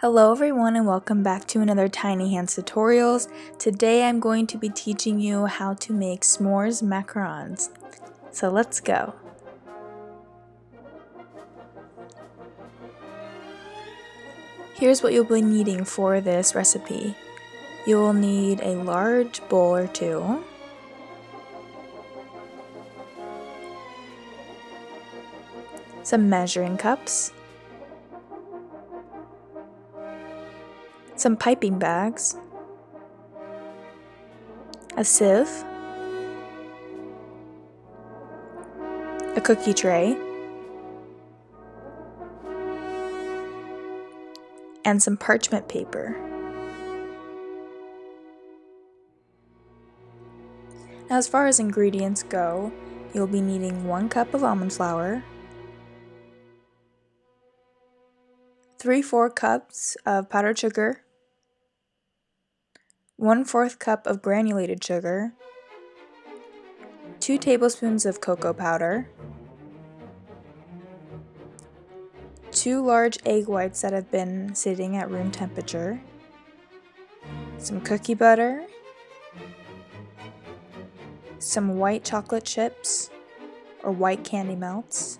Hello everyone and welcome back to another Tiny Hands Tutorials. Today I'm going to be teaching you how to make s'mores macarons. So let's go. Here's what you'll be needing for this recipe. You will need a large bowl or two, some measuring cups, some piping bags, a sieve, a cookie tray, and some parchment paper. Now, as far as ingredients go, you'll be needing 1 cup of almond flour, 3/4 cups of powdered sugar, 1/4 cup of granulated sugar, 2 tablespoons of cocoa powder, 2 large egg whites that have been sitting at room temperature, some cookie butter, some white chocolate chips or white candy melts,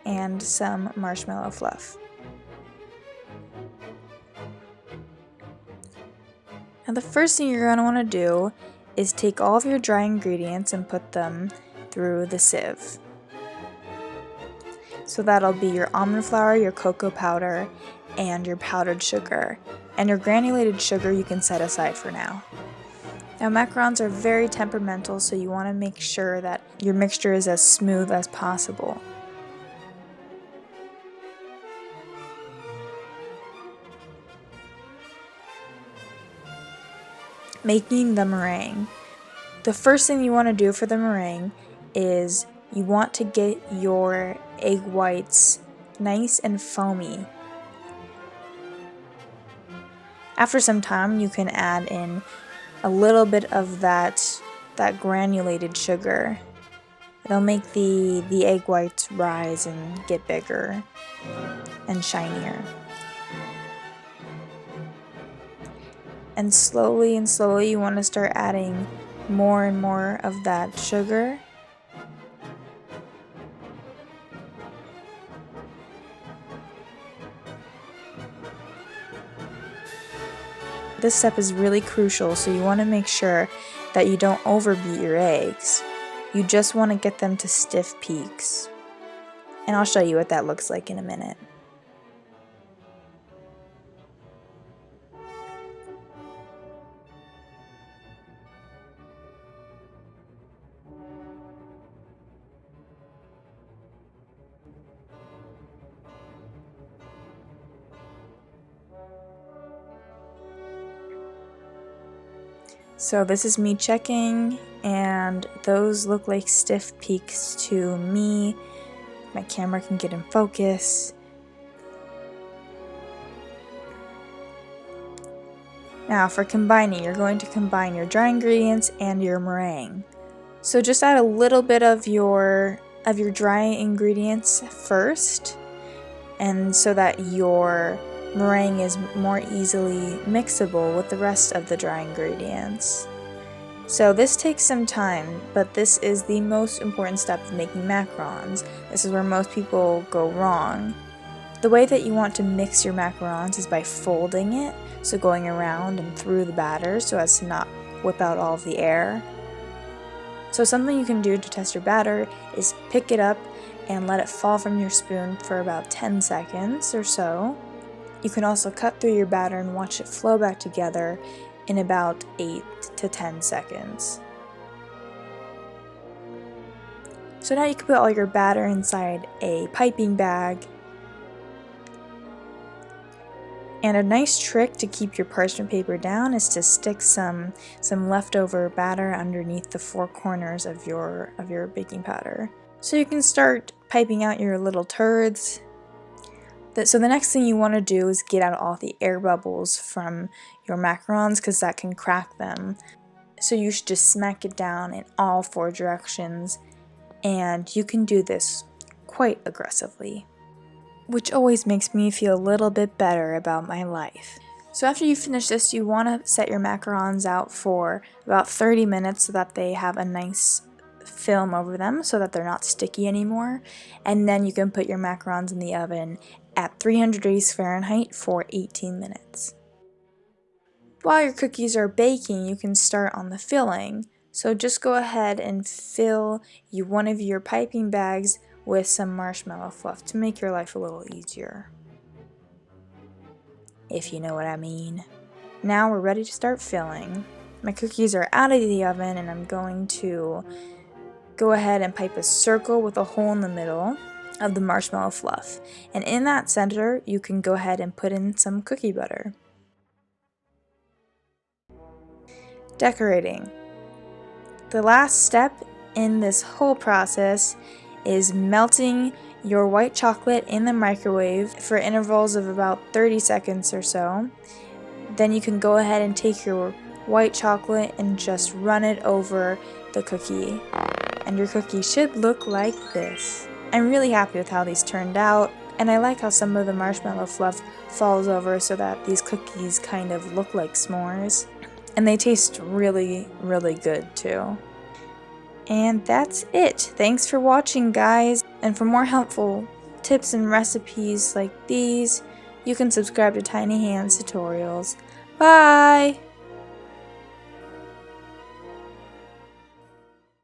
and some marshmallow fluff. Now the first thing you're going to want to do is take all of your dry ingredients and put them through the sieve. So that'll be your almond flour, your cocoa powder, and your powdered sugar. And your granulated sugar you can set aside for now. Now macarons are very temperamental, so you want to make sure that your mixture is as smooth as possible. Making the meringue. The first thing you want to do for the meringue is you want to get your egg whites nice and foamy. After some time, you can add in a little bit of that granulated sugar. It'll make the egg whites rise and get bigger and shinier. And slowly you want to start adding more and more of that sugar. This step is really crucial, so you want to make sure that you don't overbeat your eggs. You just want to get them to stiff peaks. And I'll show you what that looks like in a minute. So this is me checking, and those look like stiff peaks to me. My camera can get in focus. Now for combining, you're going to combine your dry ingredients and your meringue. So just add a little bit of your dry ingredients first, and so that your meringue is more easily mixable with the rest of the dry ingredients. So this takes some time, but this is the most important step of making macarons. This is where most people go wrong. The way that you want to mix your macarons is by folding it, so going around and through the batter so as to not whip out all of the air. So something you can do to test your batter is pick it up and let it fall from your spoon for about 10 seconds or so. You can also cut through your batter and watch it flow back together in about 8 to 10 seconds. So now you can put all your batter inside a piping bag. And a nice trick to keep your parchment paper down is to stick some leftover batter underneath the 4 corners of your baking powder. So you can start piping out your little turds. So the next thing you want to do is get out all the air bubbles from your macarons, because that can crack them. So you should just smack it down in all 4 directions, and you can do this quite aggressively. which always makes me feel a little bit better about my life. So after you finish this, you want to set your macarons out for about 30 minutes so that they have a nice film over them so that they're not sticky anymore. And then you can put your macarons in the oven at 300 degrees Fahrenheit for 18 minutes. While your cookies are baking, you can start on the filling. So just go ahead and fill one of your piping bags with some marshmallow fluff to make your life a little easier, if you know what I mean. Now we're ready to start filling. My cookies are out of the oven and I'm going to go ahead and pipe a circle with a hole in the middle of the marshmallow fluff. And in that center, you can go ahead and put in some cookie butter. Decorating. The last step in this whole process is melting your white chocolate in the microwave for intervals of about 30 seconds or so. Then you can go ahead and take your white chocolate and just run it over the cookie. And your cookie should look like this. I'm really happy with how these turned out, and I like how some of the marshmallow fluff falls over so that these cookies kind of look like s'mores. And they taste really, really good too. And that's it. Thanks for watching, guys. And for more helpful tips and recipes like these, you can subscribe to Tiny Hands Tutorials. Bye!